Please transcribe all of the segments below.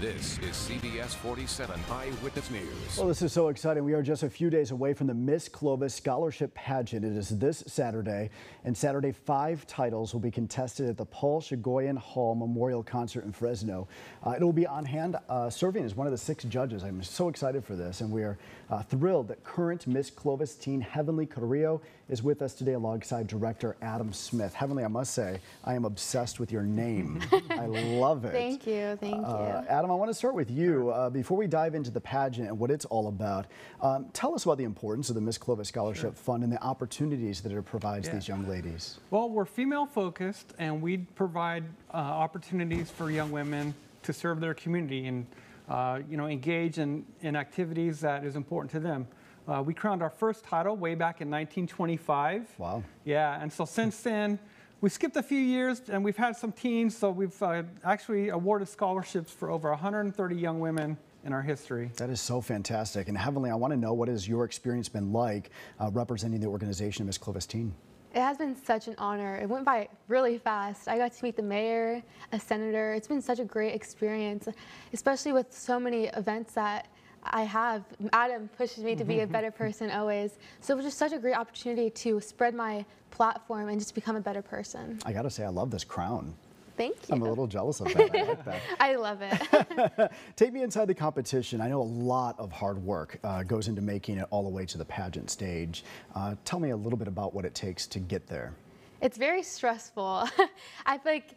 This is CBS 47 Eyewitness News. Well, this is so exciting. We are just a few days away from the Miss Clovis Scholarship Pageant. It is this Saturday, and Saturday 5 titles will be contested at the Paul Shagoyan Hall Memorial Concert in Fresno. It will be on hand serving as one of the 6 judges. I'm so excited for this, and we are thrilled that current Miss Clovis teen Heavenly Carrillo is with us today alongside director Adam Smith. Heavenly, I must say, I am obsessed with your name. I love it. Thank you. Thank you. Adam, I want to start with you. Before we dive into the pageant and what it's all about, tell us about the importance of the Miss Clovis Scholarship Fund and the opportunities that it provides these young ladies. Well, we're female focused, and we provide opportunities for young women to serve their community and engage in activities that is important to them. We crowned our first title way back in 1925. Wow. Yeah, and so since then, we skipped a few years, and we've had some teens, so we've actually awarded scholarships for over 130 young women in our history. That is so fantastic. And Heavenly, I want to know, what has your experience been like representing the organization of Miss Clovis Teen? It has been such an honor. It went by really fast. I got to meet the mayor, a senator. It's been such a great experience, especially with so many events that I have. Adam pushes me to be a better person always. So it was just such a great opportunity to spread my platform and just become a better person. I got to say, I love this crown. Thank you. I'm a little jealous of that. I like that. I love it. Take me inside the competition. I know a lot of hard work goes into making it all the way to the pageant stage. Tell me a little bit about what it takes to get there. It's very stressful. I feel like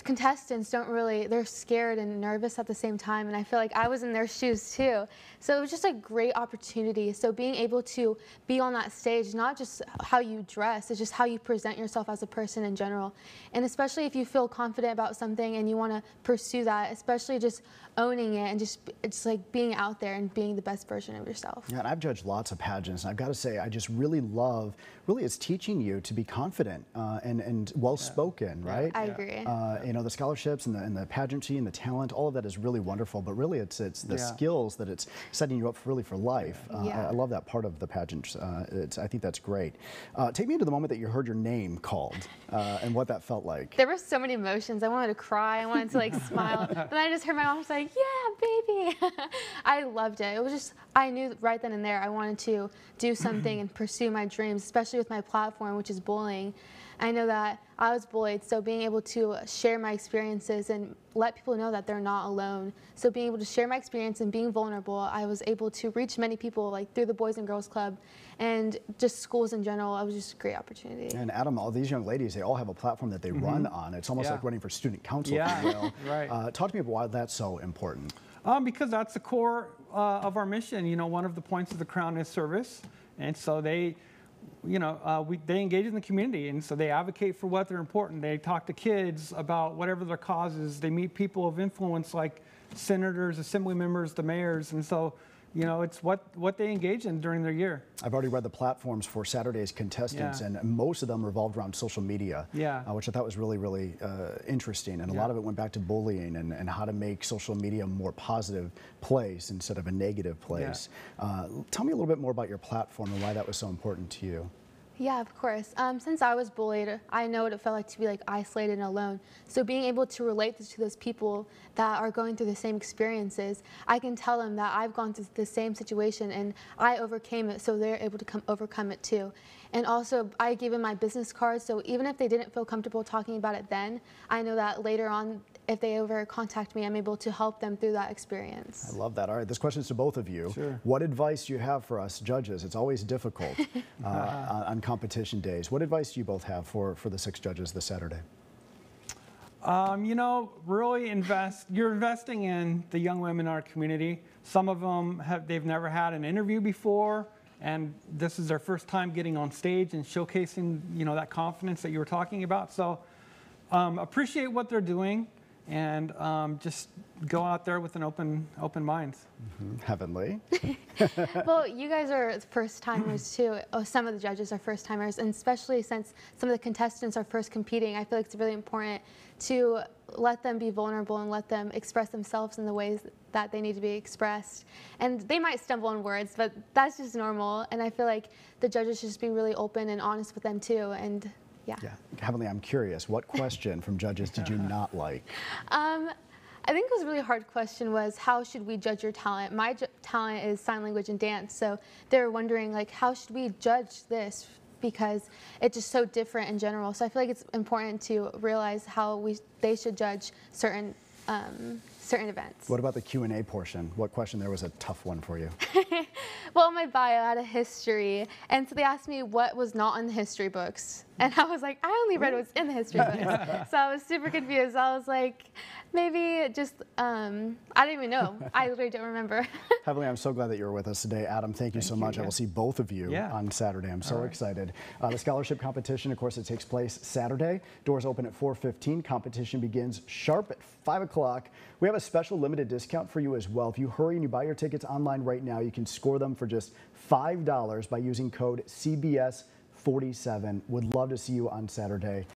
contestants they're scared and nervous at the same time, and I feel like I was in their shoes too. So it was just a great opportunity. So being able to be on that stage, not just how you dress, it's just how you present yourself as a person in general. And especially if you feel confident about something and you want to pursue that, especially just owning it and just like being out there and being the best version of yourself. Yeah, and I've judged lots of pageants, and I've got to say, I just really love, it's teaching you to be confident and well-spoken, right? I agree. You know, the scholarships and the pageantry and the talent, all of that is really wonderful, but really it's the skills that it's setting you up really for life. I love that part of the pageant. I think that's great. Take me into the moment that you heard your name called and what that felt like. There were so many emotions. I wanted to cry. I wanted to like smile. Then I just heard my mom say, "Yeah, baby." I loved it. It was just, I knew right then and there I wanted to do something and pursue my dreams, especially with my platform, which is bullying. I know that I was bullied, so being able to share my experiences and let people know that they're not alone. So being able to share my experience and being vulnerable, I was able to reach many people, like through the Boys and Girls Club and just schools in general. It was just a great opportunity. And Adam, all these young ladies, they all have a platform that they run on. It's almost like running for student council. Yeah, you know? right. Talk to me about why that's so important. Because that's the core of our mission. You know, one of the points of the Crown is service, and so they engage in the community, and so they advocate for what they're important. They talk to kids about whatever their causes. They meet people of influence like senators, assembly members, the mayors, and so, you know, it's what they engage in during their year. I've already read the platforms for Saturday's contestants, and most of them revolved around social media, which I thought was really, really interesting. And a lot of it went back to bullying and how to make social media a more positive place instead of a negative place. Tell me a little bit more about your platform and why that was so important to you. Yeah, of course. Since I was bullied, I know what it felt like to be like isolated and alone. So being able to relate to those people that are going through the same experiences, I can tell them that I've gone through the same situation and I overcame it, so they're able to overcome it too. And also, I gave them my business card, so even if they didn't feel comfortable talking about it then, I know that later on, if they ever contact me, I'm able to help them through that experience. I love that. All right, this question is to both of you. Sure. What advice do you have for us judges? It's always difficult on competition days. What advice do you both have for the 6 judges this Saturday? You know, really you're investing in the young women in our community. Some of them they've never had an interview before, and this is their first time getting on stage and showcasing, you know, that confidence that you were talking about. So appreciate what they're doing, and just go out there with an open mind. Heavenly. Well, you guys are first timers too. Some of the judges are first timers, and especially since some of the contestants are first competing, I feel like it's really important to let them be vulnerable and let them express themselves in the ways that they need to be expressed. And they might stumble on words, but that's just normal. And I feel like the judges should just be really open and honest with them too. And yeah. Heavenly, I'm curious, what question from judges did you not like? I think it was a really hard question was how should we judge your talent? My talent is sign language and dance, so they were wondering like how should we judge this because it's just so different in general. So I feel like it's important to realize how they should judge certain events. What about the Q&A portion? What question there was a tough one for you? Well, in my bio, I had a history, and so they asked me what was not in the history books, and I was like, I only read what's in the history books. So I was super confused. I was like, maybe just, I didn't even know. I literally don't remember. Heavenly, I'm so glad that you're with us today. Adam, thank you so much. I will see both of you on Saturday. I'm so excited. The scholarship competition, of course, it takes place Saturday. Doors open at 4:15. Competition begins sharp at 5 o'clock. We have a special limited discount for you as well. If you hurry and you buy your tickets online right now, you can score them for just $5 by using code CBS47. Would love to see you on Saturday.